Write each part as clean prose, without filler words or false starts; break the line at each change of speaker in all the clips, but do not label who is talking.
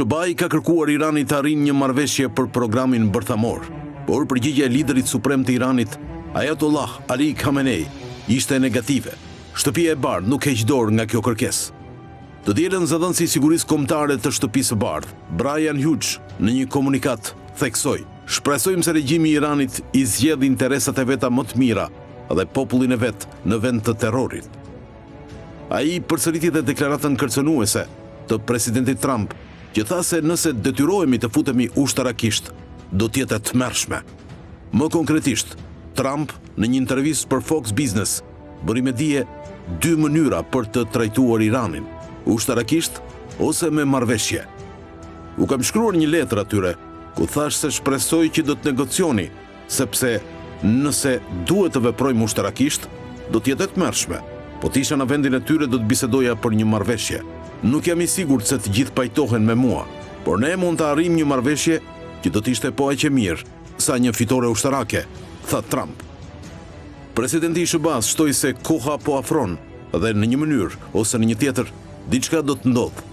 SBA ka kërkuar Iranit të arrijë një marrëveshje për programin bërthamor, por përgjigjja e liderit suprem të Iranit, Ayatollah Ali Khamenei, ishte negative. Shtëpia e Bardhë nuk heq dorë nga kjo kërkesë. Të dielën zëdhënësi i sigurisë kombëtare të Shtëpisë së Bardhë, Brian Hughes, në një komunikat theksoi: "Shpresojmë se regjimi i Iranit i zgjedh interesat e veta më të mira dhe popullin e vet në vend të terrorit." Ai përsëriti dhe deklaratën kërcënuese të presidentit Trump, që tha se nëse detyrohemi të futemi ushtarakisht, do të jetë e tmerrshme. Më konkretisht, Trump në një intervistë për Fox Business bëri me dije dy mënyra për të trajtuar Iranin: ushtarakisht ose me marrëveshje. "U kam shkruar një letër atyre, ku thash se shpresoj që do të negocioni, sepse nëse duhet të veprojmë ushtarakisht, do të jetë e tmerrshme. Po të isha në vendin e tyre, do të bisedoja për një marrëveshje. Nuk jam i sigurt se të gjithë pajtohen me mua, por ne mund të arrijmë një marrëveshje që do të ishte po aq e mirë sa një fitore ushtarake", tha Trump. Presidenti i SBA-s shtoi se koha po afron dhe në një mënyrë ose në një tjetër diçka do të ndodhë.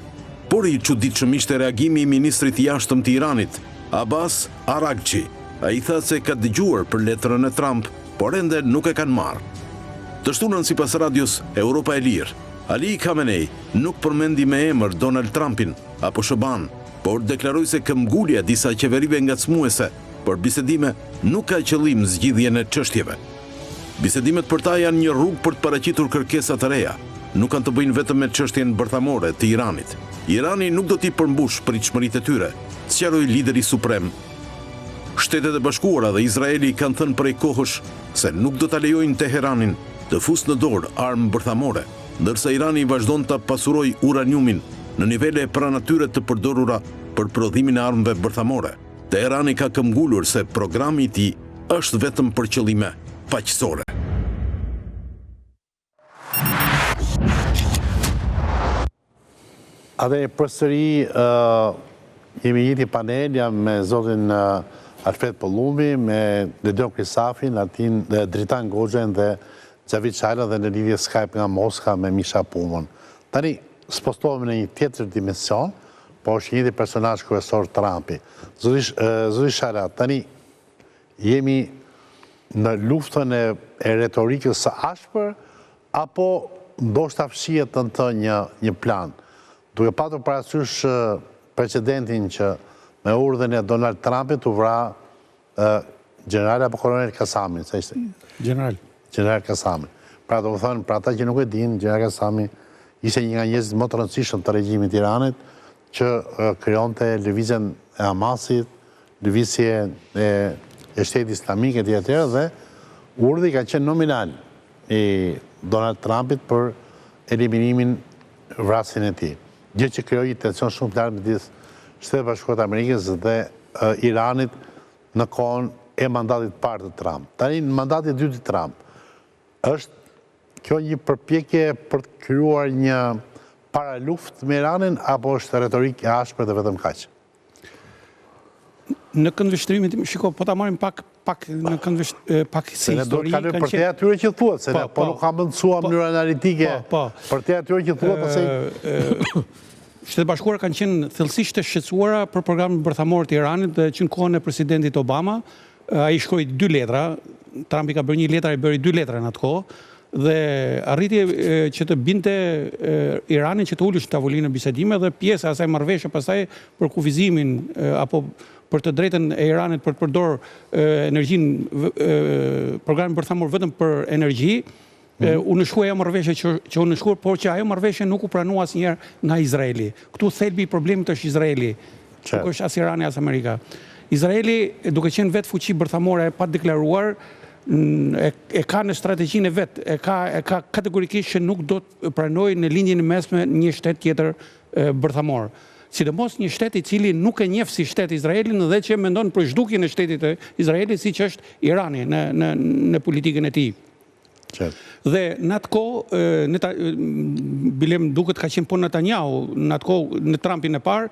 Por i çuditshëm ishte reagimi i ministrit të jashtëm të Iranit, Abbas Araghchi. Ai tha se ka dëgjuar për letrën e Trump, por ende nuk e kanë marrë. Të shtunën sipas radios Europa e Lirë, Ali Khamenei nuk përmendi me emër Donald Trumpin apo SBA-n, por deklaroi se këmbgulja disa qeverive ngacmuese për bisedime nuk ka qëllim zgjidhjen e çështjeve. Bisedimet për ta janë një rrugë për të paraqitur kërkesa të reja. Nuk kanë të bëjnë vetëm me çështjen bërthamore të Iranit. Irani nuk do t'i përmbush pritshmëritë e tyre, sqaroi lideri suprem. Shtetet e Bashkuara dhe Izraeli kanë thënë prej kohësh se nuk do ta lejojnë Teheranin të fusë në dorë armë bërthamore, ndërsa Irani vazhdon të pasuroj uraniumin në nivele pranatyre të përdorura për prodhimin e armëve bërthamore. Teherani ka këmbgulur se programi i tij është vetëm për qëllime paqësore.
Atëherë përsëri jemi njëti panel, jam me zotin Alfred Pollumbi, me Ledon Krisafin, Dritan Goxhen dhe Xhavit Çajla, dhe në lidhje Skype nga Moska me Misha Pumon. Tani spostohemi në një tjetër dimension, po është njëti personazh kryesor Trumpi. Zoti Çajla, tani jemi në luftën e retorikës së ashpër, apo ndoshta fshihet të një plan, duke patur parasysh precedentin që me urdhën e Donald Trumpit u vra generali apo kolonel Kasamin, sa ishte? General Kasamin. Pra do të thonë, për ata që nuk e dinë, General Kasami ishte një nga njerëzit më të rëndësishëm të regjimit Iranit, që krijonte lëvizjen e Hamasit, lëvizje e Shtetit Islamik e tjetër, dhe urdhri ka qenë nominal i Donald Trumpit për eliminimin, vrasjen e tij. Gjë që krijoi tension shumë të lartë midis Shtetit Bashkuar të Amerikës dhe Iranit në kohën e mandatit parë të Trump. Tani në mandatin e dytë të Trump, është kjo një përpjekje për të krijuar një paraluftë me Iranin, apo është retorikë e ashpër dhe vetëm kaq?
Në këndvështrimin tim, shiko, po ta marrim pak në pak si histori.
Se ne do të kalojmë për te atyre që thuat, se ne po nuk kam mësuar mënyrë analitike për te atyre që thuat, pastaj
Shtetet Bashkuara kanë qenë thellësisht të shqetësuara për programin bërthamor të Iranit, dhe që në kohën e presidentit Obama, ai shkroi 2 letra, Trumpi ka bërë 1 letër, ai bëri 2 letra në atë kohë, dhe arriti që të binte Iranin që të ulësh në tavolinë bisedime, dhe pjesa e asaj marrëveshje pastaj për kufizimin apo për të drejtën e Iranit për të përdorur energjinë, programin bërthamor vetëm për energji. Unë shkruaj marrëveshje që unë shkruaj, por që ajo marrëveshje nuk u pranua asnjëherë nga Izraeli. Këtu thelbi i problemit është Izraeli, nuk është as Irani as Amerika. Izraeli, duke qenë vetë fuqi bërthamore pa deklaruar, e ka në strategjinë e vet, e ka kategorikisht që nuk do të pranojë në linjën e mesme një shtet tjetër bërthamor. Sidomos një shtet i cili nuk e njeh si shtet Izraelin dhe që mendon për zhdukjen e shtetit të Izraelit, siç është Irani në politikën e tij. Dhe në atë kohë, bilem duket ka qenë po Netanyahu, në atë kohë në Trumpin e parë,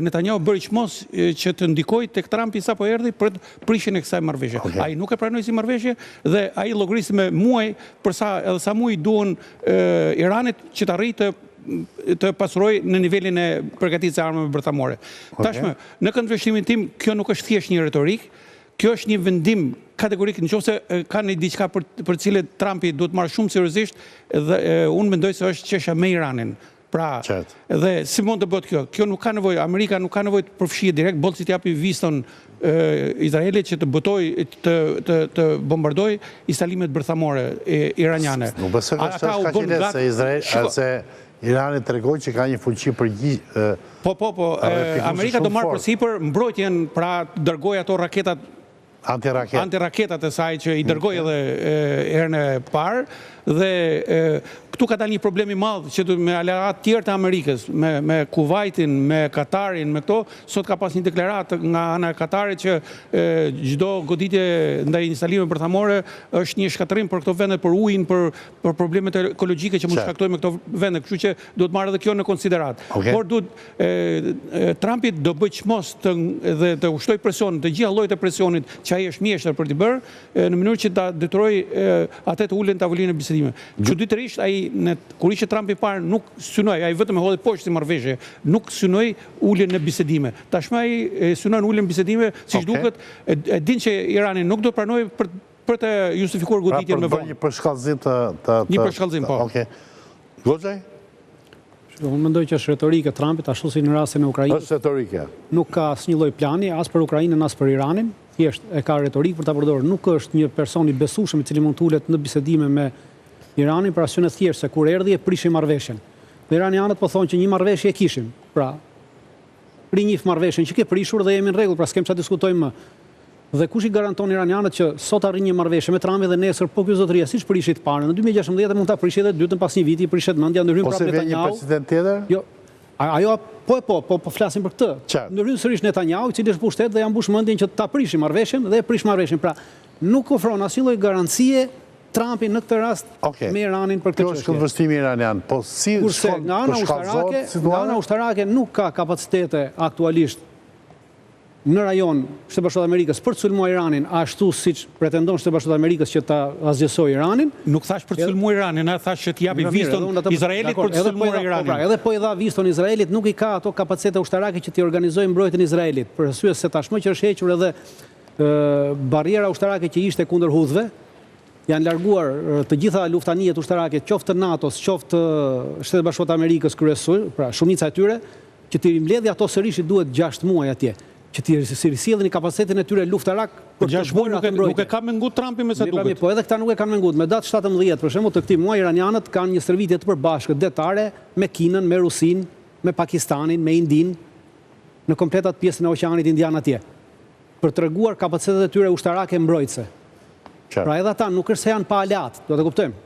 Netanyahu bëri çmos që të ndikojë tek Trumpi sapo erdhi për prishjen e kësaj marrëveshje. Ai nuk e pranoi si marrëveshje dhe ai llogarisi me muaj, përsa edhe sa muaj duan Iranit që të arrijë të të pasuroj në nivelin e përgatitjes së armëve bërthamore. Tashmë, në këndvështrimin tim, kjo nuk është thjesht një retorik, kjo është një vendim kategorik, nëse ka një diçka për cilën Trumpi duhet marrë shumë seriozisht, dhe unë mendoj se është çështja me Iranin. Pra, dhe si mund të bëhet kjo? Kjo nuk ka nevojë, Amerika nuk ka nevojë të përfshihet direkt, bolë si t'japi vizën Izraelit që të botoj, të bombardoj instalimet bërthamore iraniane.
Nuk besoj ka qenë se Irani tregoi që ka një fuqi përgjithshme.
Po, Amerika do marrë përsipër mbrojtjen, pra dërgoj ato raketat antiraketat e saj që i dërgoj edhe herën e parë, dhe këtu ka dalë një problem i madh që me aleat tjerë të Amerikës, me Kuvajtin, me Katarin, me këto, sot ka pas një deklaratë nga ana e Katarit që çdo goditje ndaj instalimeve bërthamore është një shkatërrim për këto vende, për ujin, për problemet ekologjike që mund të shkaktojnë me këto vende, kështu që duhet marrë edhe kjo në konsiderat. Por duhet Trumpi do bëj çmos dhe të ushtoj presion, të gjitha llojet e presionit që ai është mjeshtër për t'i bërë, në mënyrë që ta detyroj atë të ulen tavolinë e bisedimeve. Çuditërisht ai kur ishte Trumpi parë nuk synoi, ai vetëm e hodhi poshtë si marrëveshje, nuk synoi uljen në bisedime. Tashmë ai synon uljen në bisedime, siç duket, e din që Irani nuk do të pranojë për të justifikuar goditjen me vonë.
Një përshkallëzim
Një përshkallëzim, po.
Okej. Goxhaj?
Unë mendoj që është retorike Trumpit, ashtu si në rastin e Ukrainës.
Është retorike.
Nuk ka asnjë lloj plani as për Ukrainën as për Iranin. Thjesht e ka retorik për ta përdorur. Nuk është një person i besueshëm i cili mund të ulet në bisedime me Iranin për arsye thjesht se kur erdhi e prishi marrëveshjen. Dhe iranianët po thonë që një marrëveshje e kishim. Pra, rinjif marrëveshjen që ke prishur dhe jemi në rregull, pra s'kem çfarë diskutojmë më. Dhe kush i garanton iranianët që sot arrin një marrëveshje me Trumpin dhe nesër po ky zotëria siç prishit parën në 2016 mund ta prishë edhe dytën pas një viti, prishet mendja ndërhyn prapë Netanyahu.
Ose vjen një president tjetër?
Jo. Ajo po flasim për këtë. Ndërhyn sërish Netanyahu, i cili është pushtet dhe ja mbush mendjen që ta prishi marrëveshjen dhe e prish marrëveshjen. Pra, nuk ofron asnjë lloj garancie Trumpi në këtë rast me Iranin për këtë çështje.
Kjo është kundërshtimi iranian, po si shkon
nga ana ushtarake nuk ka kapacitete aktualisht në rajon Shtetet Bashkuara të Amerikës për të sulmuar Iranin, ashtu siç pretendon Shtetet Bashkuara të Amerikës që ta azgjësoj Iranin.
Nuk thash për të sulmuar Iranin, thash që t'japi vizën Izraelit për të sulmuar Iranin.
Edhe po i dha vizën Izraelit, nuk i ka ato kapacitete ushtarake që t'i organizojë mbrojtjen e Izraelit, për arsye se tashmë që është hequr edhe barriera ushtarake që ishte kundër hudhëve, janë larguar të gjitha luftanijet ushtarake, qoftë të NATO-s, qoftë Shtetet Bashkuara të Amerikës kryesor, pra shumica e tyre, që t'i mbledhë ato sërish i duhet 6 muaj atje, që t'i risjellin kapacitetin e tyre luftarak për të bërë atë mbrojtje.
Nuk e ka mengut Trumpi me sa duket.
Po edhe këta nuk e kanë mengut. Me datë 17, për shembull, të këtij muaji iranianët kanë një stërvitje të përbashkët detare me Kinën, me Rusinë, me Pakistanin, me Indinë, në kompletat pjesën e Oqeanit Indian atje, për treguar kapacitetet e tyre ushtarake mbrojtëse. Pra edhe ata nuk është se janë pa aleat, do të kuptojmë.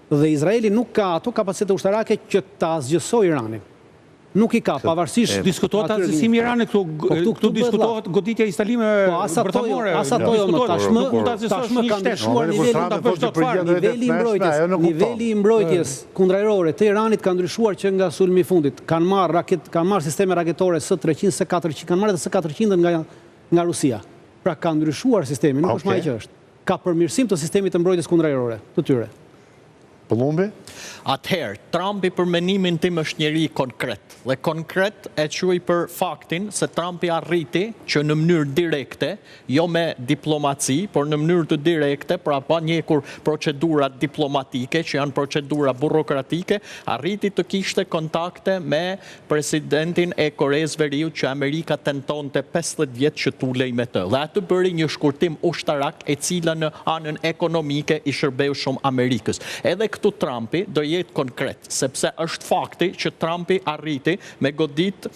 Dhe Izraeli nuk ka ato kapacitete ushtarake që ta azgjësojë Iranin. Nuk i ka, pavarësisht
diskutohet azgjësimi i Iranit, këtu diskutohet goditja e instalimeve bërthamore.
As ato jo, tashmë kanë ndryshuar niveli i mbrojtjes kundërajrore të Iranit ka ndryshuar që nga sulmi i fundit. Kanë marrë sisteme raketore S-300, S-400, kanë marrë edhe S-400 nga Rusia. Pra ka ndryshuar sistemi, nuk është më ai që është. Ka përmirësim të sistemit të mbrojtjes kundërajrore të tyre.
Pëllumbi?
Atëherë, Trumpi për menimin tim është njeri konkret. Dhe konkret e quaj për faktin se Trumpi arriti që në mënyrë direkte, jo me diplomaci, por në mënyrë të direkte, pra pa njekur procedurat diplomatike, që janë procedura burokratike, arriti të kishte kontakte me presidentin e Koreas Veriut që Amerika tentonte 15 vjetë që tulej me të. Dhe atë bëri një shkurtim ushtarak e cila në anën ekonomike i shërbeu shumë Amerikës. Edhe këtu Trumpi do jetë konkret, sepse është fakti që Trumpi arriti me godit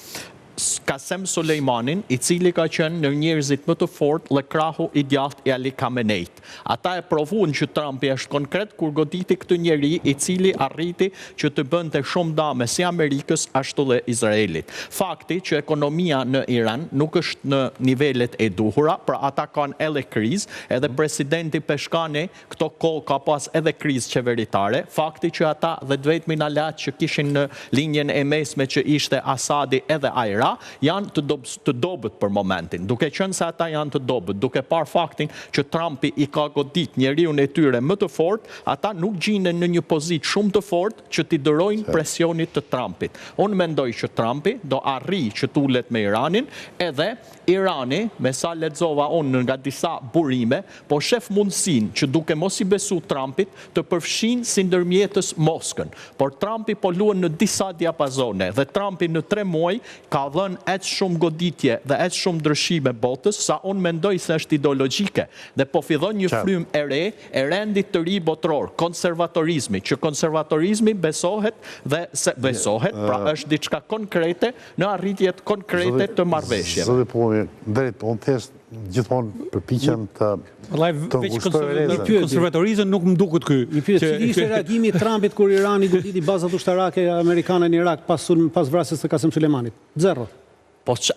Qasem Soleimanin, i cili ka qenë në njerëzit më të fortë dhe krahu i djathtë i Ali Khameneit. Ata e provuan që Trumpi është konkret kur goditi këtë njeri i cili arriti që të bënte shumë dame si Amerikës ashtu dhe Izraelit. Fakti që ekonomia në Iran nuk është në nivelet e duhura, pra ata kanë edhe krizë, edhe presidenti Peshkani këto kohë ka pas edhe krizë qeveritare. Fakti që ata dhe vetmin aleat që kishin në linjen e mesme që ishte Asadi edhe Irak, tjera janë të dobët për momentin. Duke qenë se ata janë të dobët, duke parë faktin që Trumpi i ka godit njeriun e tyre më të fort, ata nuk gjinen në një pozitë shumë të fort që t'i dërojnë presionit të Trumpit. Unë mendoj që Trumpi do arri që t'ullet me Iranin, edhe Irani, me sa lexova unë nga disa burime, po shef mundësin që duke mos i besu Trumpit të përfshin si ndërmjetës Moskën. Por Trumpi po luan në disa diapazone dhe Trumpi në 3 muaj ka dhënë aq shumë goditje dhe aq shumë ndryshime botës, sa unë mendoj se është ideologjike dhe po fillon një frym e re, e rendit të ri botror, konservatorizmi, që konservatorizmi besohet, pra është diçka konkrete në arritjet konkrete të marrëveshjeve.
Zoti po, drejt, unë thjesht gjithmonë përpiqem të
konservatorizëm nuk më duket ky.
Një pyetje, cili ishte reagimi i Trumpit kur Irani goditi bazat ushtarake amerikane në Irak pas vrasjes së Qasem Suleimanit? Zero.
Po që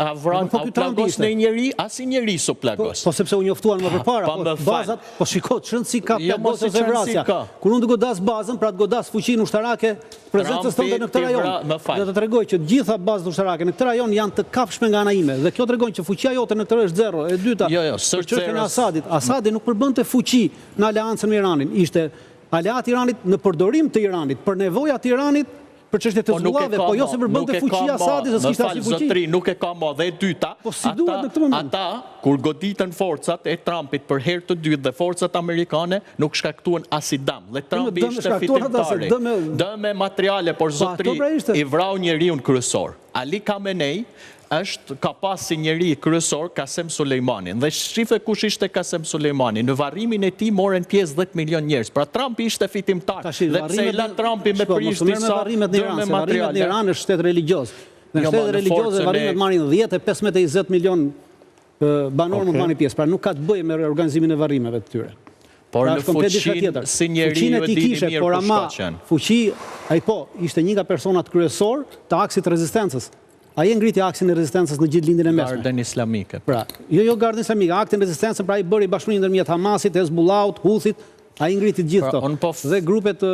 plagos në njeri, asi njeri su plagos.
Po sepse u njoftuan më përpara, po bazat, po shiko, të shëndësi ka plagosës e vrasja. Kur unë të godas bazën, pra të godas fuqinë ushtarake, prezencës tënde në këtë rajon. Dhe të tregoj që gjitha bazët ushtarake në këtë rajon janë të kapshme nga ana ime. Dhe kjo tregojnë që fuqia jote në këtë është zero. E dyta, çështja e Asadit. Asadi nuk përbënte fuqi në aleancën me Iranin. Ishte aleat Iranit në përdorim të Iranit, për nevojat të Iranit, për çështje të zgjullave, po jo se përbënte fuqia Asadit, se s'kishte asnjë fuqi.
Zotri, nuk e ka më dhe dyta.
Po si duhet në këtë moment?
Ata, kur goditën forcat e Trumpit për herë të dytë dhe forcat amerikane, nuk shkaktuan as i dëm. Dhe Trumpi ishte fitimtari. Dëme materiale, por zotri i vrau njeriun kryesor. Ali Khamenei ka pas si njeri kryesor Qasem Suleimanin. Dhe shife kush ishte Qasem Suleimani. Në varrimin e tij morën pjesë 10 milion njerëz. Pra Trumpi ishte fitimtar. Dhe pse i la Trumpi me prish disa
varrimet në Iran, se varrimet në Iran është shtet religjoz. Në shtetet religjoze varrimet marrin 10 e 15-20 milion banor mund të marrin pjesë. Pra nuk ka të bëjë me organizimin e varrimeve të tyre.
Por në fuqin si njeri e dini mirë
por ama fuqi, ai po, ishte një nga personat kryesor të aksit rezistencës. Ai ngriti aksin e rezistencës në gjithë lindjen e mesme.
Gardën islamike.
Pra, jo Gardën islamike, aktin e rezistencës, pra ai bëri bashkëpunim ndërmjet Hamasit, Hezbollahut, Houthit, ai ngriti gjithë këto. Dhe grupet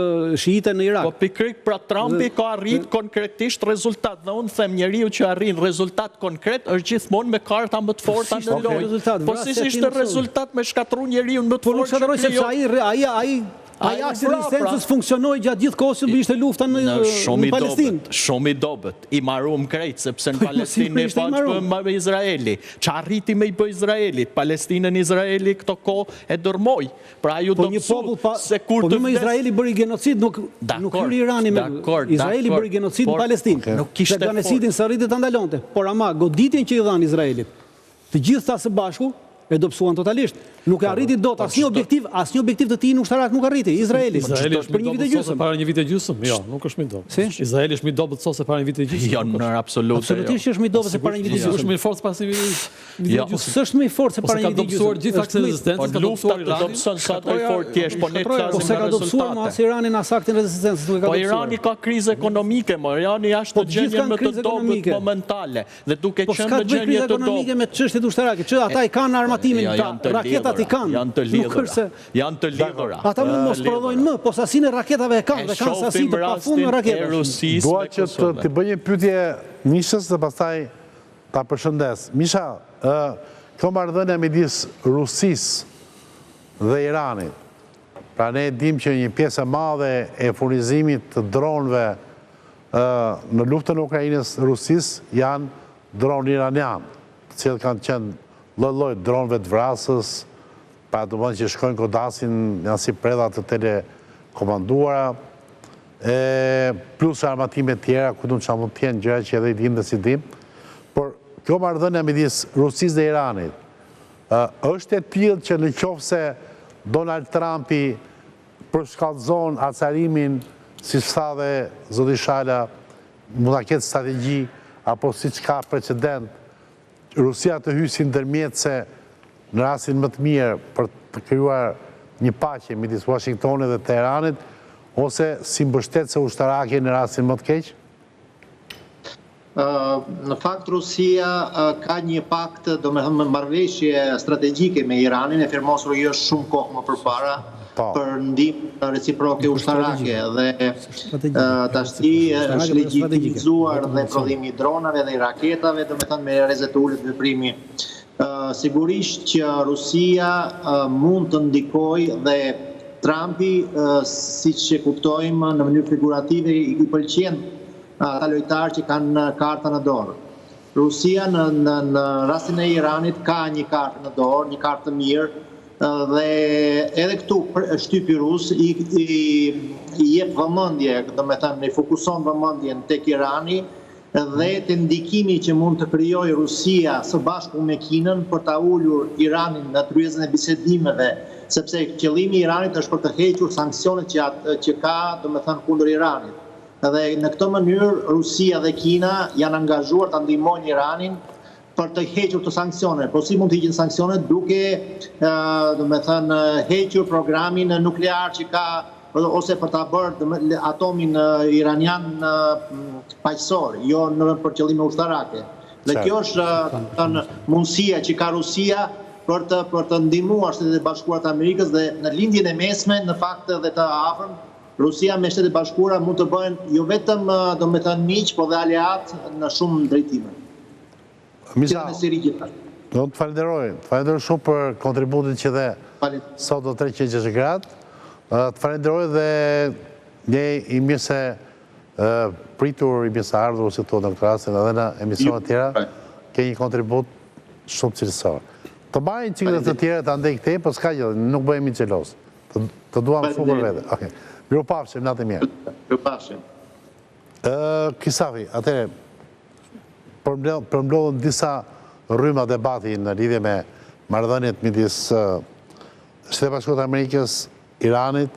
shiite në Irak.
Po pikërisht pra Trumpi ka arrit konkretisht rezultat. Dhe unë them njeriu që arrin rezultat konkret është gjithmonë me karta më të forta në lojë. Po si ishte rezultat me shkatru njeriu më të fortë?
Po nuk sepse ai aksi rezistencës funksionoi gjatë gjithë kohës që ishte lufta në Palestinë.
Shumë i dobët. I marum krejt, sepse në Palestinë ne faqëm me Izraeli. Që arriti me i bë Izraelit. Palestinën Izraeli këto kohë e dërmoj. Pra ju do mësu se kur të
vdes... Po me Izraeli bëri genocid, nuk hyri Irani me... Izraeli bëri genocid në Palestinë. Se genocitin së rritit të ndalonte. Por ama goditjen që i dhanë Izraelit, të gjithë ta së bashku, e dobësuan totalisht. Nuk e arriti dot asnjë objektiv të tij në ushtarak nuk arriti. Izraeli
është për një vit e gjysmë. Para një viti e gjysmë. Jo, nuk është më dobët. Izraeli është më dobët se para një viti e gjysmë.
Jo, në absolut.
Absolutisht është më dobët se para një viti e gjysmë.
Është më fort pas një viti e gjysmë.
S'është më fort se para një viti e gjysmë.
Ka dobësuar gjithë aksin e rezistencës, ka
lufta të dobëson sa të fort ti është, po ne flasim
po se ka dobësuar as Irani as aktin e rezistencës, nuk e ka
dobësuar. Po Irani ka krizë ekonomike, Irani është në gjendje më të dobët momentale dhe duke qenë në gjendje të dobët
me çështjet ushtarake, që ata i kanë armatimin, raketat i kanë.
Janë të lidhura.
Ata mund mos prodhojnë më, po sasinë e raketave e kanë, dhe kanë sasi të pafundme raketave.
Dua që të bëj një pyetje Mishës dhe pastaj ta përshëndes. Misha, kjo marrëdhënia midis Rusisë dhe Iranit. Pra ne dim që një pjesë e madhe e furnizimit të dronëve në luftën e Ukrainës Rusisë janë dronë iranian, të cilët kanë qenë lloj dronëve të vrasës, pra do të thonë që shkojnë godasin janë si predha të telekomanduara, plus armatime tjera, ku do të tjenë gjëra që edhe i dim dhe si dim. Por kjo marrëdhënia midis Rusisë dhe Iranit është e tillë që në qoftë se Donald Trumpi përshkallëzon acarimin, siç tha dhe zoti Shala, mund ta ketë strategji apo siç ka precedent, Rusia të hyjë si ndërmjetëse në rastin më të mirë për të krijuar një paqe midis Washingtonit dhe Teheranit, ose si mbështetëse ushtarake në rastin më të keq?
Në fakt Rusia ka një pakt, domethënë marrëveshje strategjike me Iranin, e firmosur jo shumë kohë më përpara, për ndihmë reciproke ushtarake dhe tash është legjitimizuar dhe prodhimi i dronave dhe i raketave, domethënë me rrezet ulët veprimi. Sigurisht që Rusia mund të ndikojë dhe Trumpi, siç e kuptojmë në mënyrë figurative, i pëlqen ata lojtarë që kanë karta në dorë. Rusia në rastin e Iranit ka një kartë në dorë, një kartë të mirë, dhe edhe këtu shtypi rus i jep vëmendje, domethënë i fokuson vëmendjen tek Irani dhe te ndikimi që mund të krijojë Rusia së bashku me Kinën për ta ulur Iranin në tryezën e bisedimeve, sepse qëllimi i Iranit është për të hequr sanksionet që ka, domethënë kundër Iranit. Dhe në këtë mënyrë Rusia dhe Kina janë angazhuar ta ndihmojnë Iranin për të hequr të sanksionet. Po si mund të heqin sanksionet duke, domethënë, hequr programin nuklear që ka, ose për ta bërë atomin iranian paqësor, jo për qëllime ushtarake. Dhe kjo është mundësia që ka Rusia për të ndihmuar Shtetet e Bashkuara të Amerikës dhe në lindjen e mesme, në fakt dhe të afërm, Rusia me Shtetet e Bashkuara mund të bëhen jo vetëm domethënë miq, por dhe aleat në shumë drejtime.
Misa, do të falenderoj shumë për kontributin që dhe sot do 360 gradë. Të falenderoj dhe ne i mirë se pritur, i mirë se ardhur, si të në këtë rastin, edhe në emisionet tjera, ke një kontribut shumë cilësor. Të bajnë qikët të tjera të andej këtej, për s'ka gjithë, nuk bëjemi qelos. Të duam shumë për vete. Miru pafshim, natë mirë.
Miru pafshim.
Kisafi, atere, përmblodhën disa rryma debati në lidhje me marrëdhëniet midis Shtetet e Bashkuara të Amerikës, Iranit,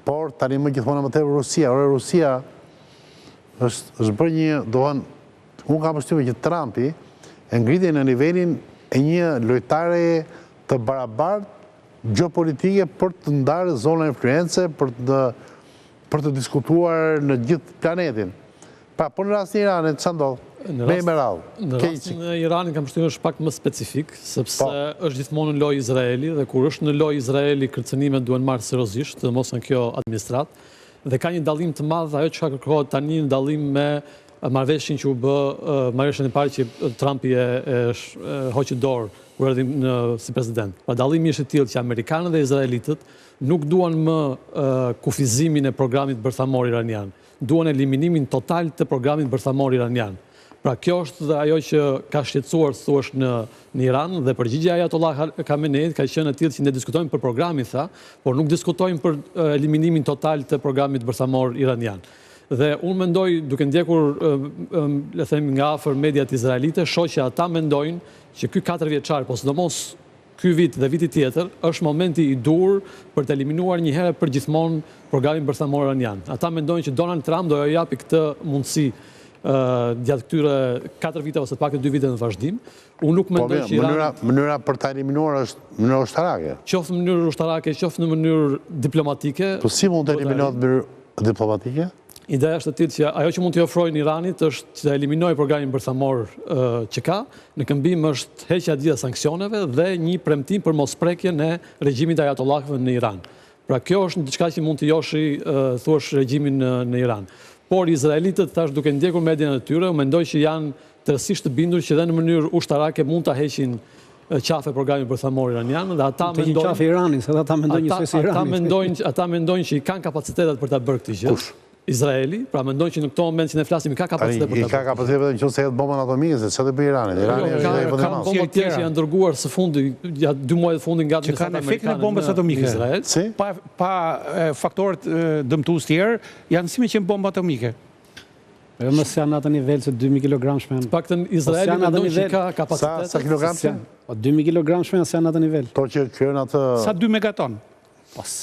por tani më gjithmonë më tepër Rusia. Rusia është bërë një, unë kam përshtypjen që Trumpi e ngriti në nivelin e një lojtare të barabartë gjeopolitike për të ndarë zonën e influence, për të diskutuar në gjithë planetin. Pra, por në rastin e Iranit, ç'a ndodh?
Në rastin e Iranit kam përshtypjen është pak më specifik, sepse është gjithmonë në lojë Izraeli, dhe kur është në lojë Izraeli, kërcënimet duhen marrë seriozisht, dhe mos në kjo administratë, dhe ka një dallim të madh ajo që kërkohet tani në dallim me marrëveshjen që u bë marrëveshjen e parë që Trumpi e hoqi dorë kur erdhi si president. Pra dallimi është i tillë që amerikanët dhe izraelitët nuk duan më kufizimin e programit bërthamor iranian, duan eliminimin total të programit bërthamor iranian. Pra kjo është dhe ajo që ka shqetësuar thuash në Iran, dhe përgjigjja e Ayatollah Khameneit ka qenë e tillë që ne diskutojmë për programin, por nuk diskutojmë për eliminimin total të programit bërthamor iranian. Dhe unë mendoj, duke ndjekur, le them nga afër mediat izraelite, shoh që ata mendojnë që ky 4 vjeçar, po sidomos ky vit dhe viti tjetër, është momenti i dur për të eliminuar një herë për gjithmonë programin bërthamor iranian. Ata mendojnë që Donald Trump do ja japi këtë mundësi gjatë këtyre 4 vite ose pak 2 vite në vazhdim. Unë nuk mendoj që
mënyra për ta eliminuar është mënyra ushtarake.
Qoftë në mënyrë ushtarake, qoftë në mënyrë diplomatike.
Po si mund të eliminohet në mënyrë diplomatike?
Ideja është e tillë që ajo që mund t'i ofrojnë Iranit është të eliminojë programin bërthamor që ka, në këmbim është heqja e gjitha sanksioneve dhe një premtim për mosprekjen e regjimit Ayatollahëve në Iran. Pra kjo është diçka që mund të joshi thuash regjimin në Iran. Por izraelitët tash duke ndjekur median e tyre, mendoj që janë tërësisht të bindur që dhe në mënyrë ushtarake mund ta heqin qafe programin bërthamor iranian, dhe ata mendojnë
qafe Iranin, se ata mendojnë njësoj Iranit.
Ata mendojnë që i kanë kapacitetet për ta bërë këtë gjë. Izraeli, pra mendojnë që në këto moment që ne flasim i ka kapacitet për ta bërë.
I ka kapacitet vetëm nëse hedh bombën atomike, se çfarë bëj Irani? Irani është ai vendi
Ka bomba tjerë që janë dërguar së fundi, gjatë 2 muajve të fundit nga
që kanë efektin e bombës atomike. Pa faktorët dëmtues tjerë, janë si me qenë bombë atomike.
Jo më se janë atë nivel se 2000 kg shpen.
Paktën Izraeli mendon që ka kapacitet.
Sa kilogram janë?
2000 kg shpen janë atë nivel.
To që kryen atë
sa 2 megaton.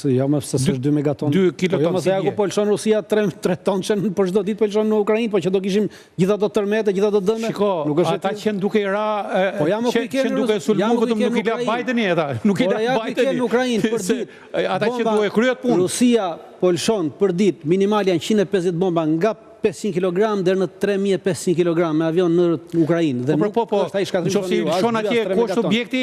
Jo më se është 2 megaton.
2 kiloton.
Jo më se ja ku po lëshon Rusia 3 tonë për çdo ditë po lëshon në Ukrainë, po që do kishim gjitha do tërmete, gjitha do dëme.
Shiko, ata që duke i ra, që duke sulmu vetëm nuk i la Bideni ata, nuk i la Bideni
në Ukrainë për ditë.
Ata që duke kryet punë.
Rusia po lëshon për ditë minimal janë 150 bomba nga 500 kg deri në 3500 kg me avion në Ukrainë. Dhe
Po, nëse shon atje kusht objekti,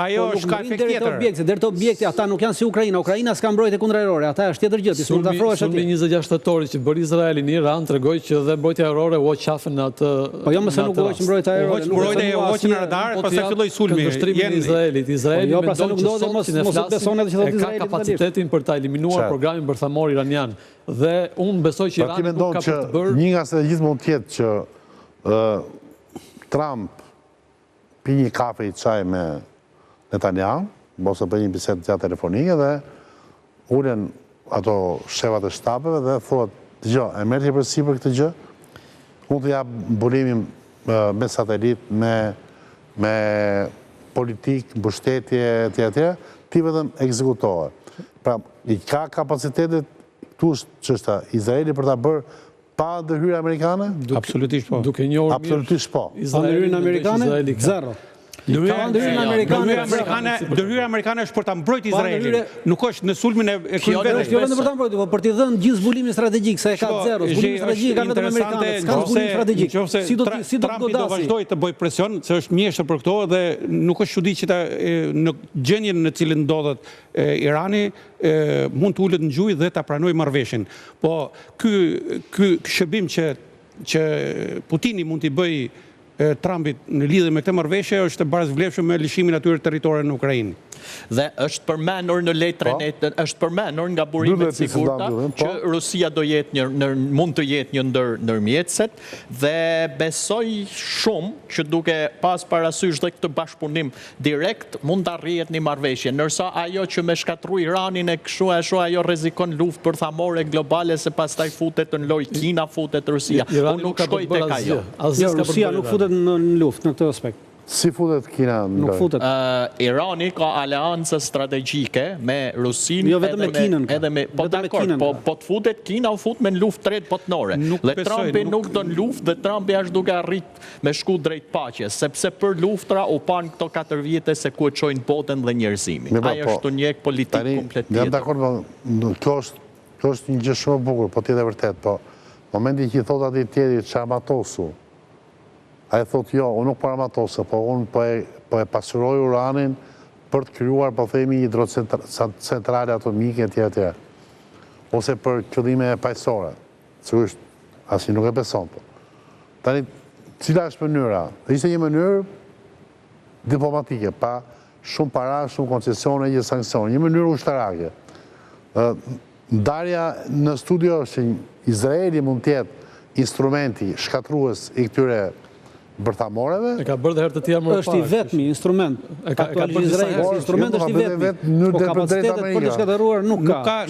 ajo është ka efekt tjetër.
Deri te objekti, ata nuk janë si Ukraina. Ukraina s'ka mbrojtje kundërajrore, ata është tjetër gjë, ti s'mund ta afrohesh atje.
Sulmi 26 shtatorit që bëri Izraeli në Iran tregoi që dhe mbrojtja ajrore u qafën atë.
Po jo, mëse nuk u hoq mbrojtja ajrore.
Mbrojtja u hoq në radar, pastaj filloi sulmi.
Kundërshtrimin e Izraelit. Izraeli
jo, pra se nuk ndodhet, mos e beson edhe që thotë Izraeli.
Ka kapacitetin për ta eliminuar programin bërthamor iranian. Dhe unë besoj që Irani nuk ka për të bërë.
Një nga strategjisë mund të jetë që Trump pi një kafe i çaj me Netanyahu, ose bëj një bisedë gjatë telefonike dhe ulen ato shefat e shtapeve dhe thuhet, dëgjoj, e merrti përsipër këtë gjë? Unë të jap bulimin me satelit, me politik, mbështetje etj. Ti vetëm ekzekutohet. Pra, i ka kapacitetet këtu çështja Izraeli për ta bërë pa ndërhyrje amerikane?
Absolutisht po.
Duke njohur mirë.
Absolutisht po.
Pa ndërhyrjen amerikane? Zero.
Ndërhyrja amerikane është për ta mbrojtur Izraelin. Nuk është në sulmin e kryeve.
Jo vetëm për ta mbrojtur, por për t'i dhënë gjithë zbulimin strategjik, se e ka zero. Zbulimin strategjik ka vetëm amerikanët, s'ka zbulim strategjik. Si do të godasi?
Vazhdoj të bëj presion, se është mjeshtër për këto dhe nuk është çudi që në gjendjen në cilën ndodhet Irani mund të ulet në gjujë dhe ta pranojë marrëveshjen. Po ky shërbim që Putini mund t'i bëjë Trumpit në lidhje me këtë marrëveshje është barazvlefshëm me lëshimin atyre territoreve në Ukrainë.
Dhe është përmendur në letrën është përmendur nga burimet sigurta që Rusia mund të jetë një ndërmjetëset dhe besoj shumë që duke pas parasysh dhe këtë bashkëpunim direkt mund të arrihet një marrëveshje, ndërsa ajo që me shkatru Iranin e kështu ajo rrezikon luftë bërthamore globale se pastaj futet në lojë Kina, futet Rusia. Unë nuk shkoj tek ajo.
Rusia nuk futet në luftë në këtë aspekt.
Si futet Kina në lojë?
Irani ka aleancë strategjike me Rusinë
jo vetëm me Kinën.
Edhe me po të futet Kina u fut me luftë tretë botnore. Dhe Trumpi nuk do në luftë dhe Trumpi është duke arrit me shku drejt paqes, sepse për luftra u pan këto 4 vite se ku e çojnë botën dhe njerëzimin. Ai është një njek politik komplet tjetër.
Jam dakord, kjo është një gjë shumë e bukur, po tjetër vërtet, po momentin që i thot atij tjetri çarmatosu. A e thot jo, unë nuk paramatose, po unë po e pasuroj uranin për të kryuar, po themi, hidrocentrale atomike etj. Ose për qëllime paqësore. Sigurisht, asnjë nuk e beson po. Tani, cila është mënyra? Ishte një mënyrë diplomatike, pa shumë para, shumë koncesione, një sankcione, një mënyrë ushtarake. Ndarja në studio është që Izraeli mund të jetë instrumenti shkatrues i këtyre bërthamoreve.
E ka bërë dhe herë të tjerë më parë.
Është i vetmi instrument. Instrument është i vetmi. Po kapacitetet për të shkatëruar nuk ka.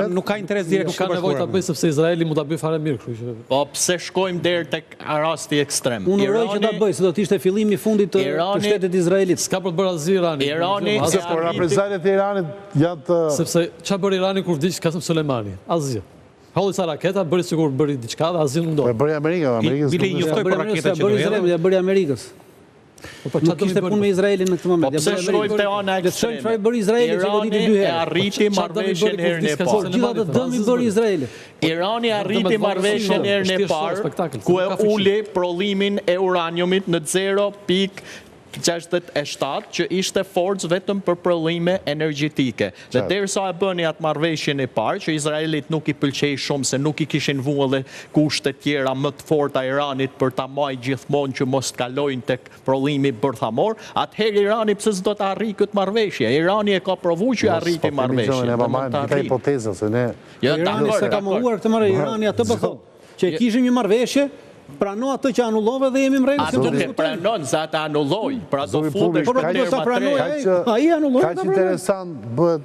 Nuk ka interes direkt.
Nuk ka nevojë ta bëjë sepse Izraeli mund ta bëjë fare mirë, kështu që.
Po pse shkojmë deri tek rasti ekstrem?
Unë uroj që ta bëj, se do të ishte fillimi i fundit të shtetit Izraelit.
S'ka për të bërë asgjë Irani.
Irani,
por reprezalet e Iranit janë të
sepse çfarë bëri Irani kur vdiq Qasim Suleimani? Asgjë. Holli sa raketa, bëri sigur bëri diçka dhe asgjë nuk ndodhi.
Bëri Amerikës.
Bile njoftoi për raketa që
bëri bëri Amerikës.
Po
nuk kishte punë me Izraelin në këtë moment.
Po pse shkojmë te ana ekstreme?
Çfarë bëri Izraeli që goditi 2 herë?
Irani arriti marrëveshjen herën e parë.
Gjithatë dëmi bëri Izraeli.
Irani arriti marrëveshjen herën e parë ku e uli prodhimin e uraniumit në 0.67 që ishte forcë vetëm për prodhime energjetike. Dhe derisa e bëni atë marrëveshjen e parë, që Izraelit nuk i pëlqej shumë se nuk i kishin vënë edhe kushte tjera më të forta Iranit për ta marrë gjithmonë që mos të kalojnë tek prodhimi bërthamor, atëherë Irani pse s'do të arrijë këtë marrëveshje? Irani e ka provuar që arriti marrëveshjen.
Ne marrim këtë hipotezë se ne
Irani s'e ka mohuar këtë marrëveshje. Irani atë po thotë që kishim një marrëveshje, prano atë që anullove dhe jemi mrejnë.
A duke pranon sa ta anulloj, pra do futesh
për terma tre. Ai anulloj
kaq interesant bëhet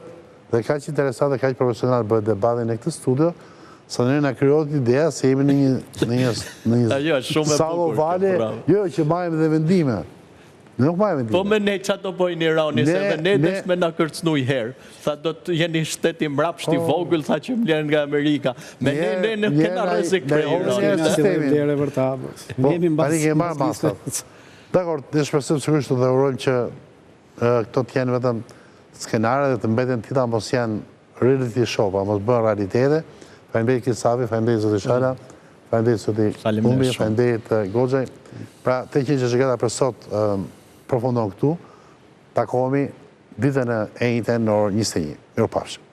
dhe kaq interesant dhe kaq profesional bëhet debati në këtë studio, sa ne na krijohet ideja se jemi në një sallo vale, jo që marrim dhe vendime. Nuk marrim vendime.
Po me ne çfarë do bëjnë Irani, se ne des me na kërcënu një herë. Tha do të jeni shteti mbrapsht i vogël, tha që mbledh nga Amerika. Me ne nuk kena rrezik për Iranin.
Jemi mbas.
Dakor, ne shpresojmë sigurisht të urojmë që këto të jenë vetëm skenare dhe të mbeten tita mos janë reality show, pa mos bëhen realitete. faleminderit Kisafi, faleminderit zoti Shala, faleminderit zoti Umbi, faleminderit Goxhaj. Pra, te që gjegata për sot përfundon këtu, takohemi ditën e njëjtën në orë 21. Mirupafshim.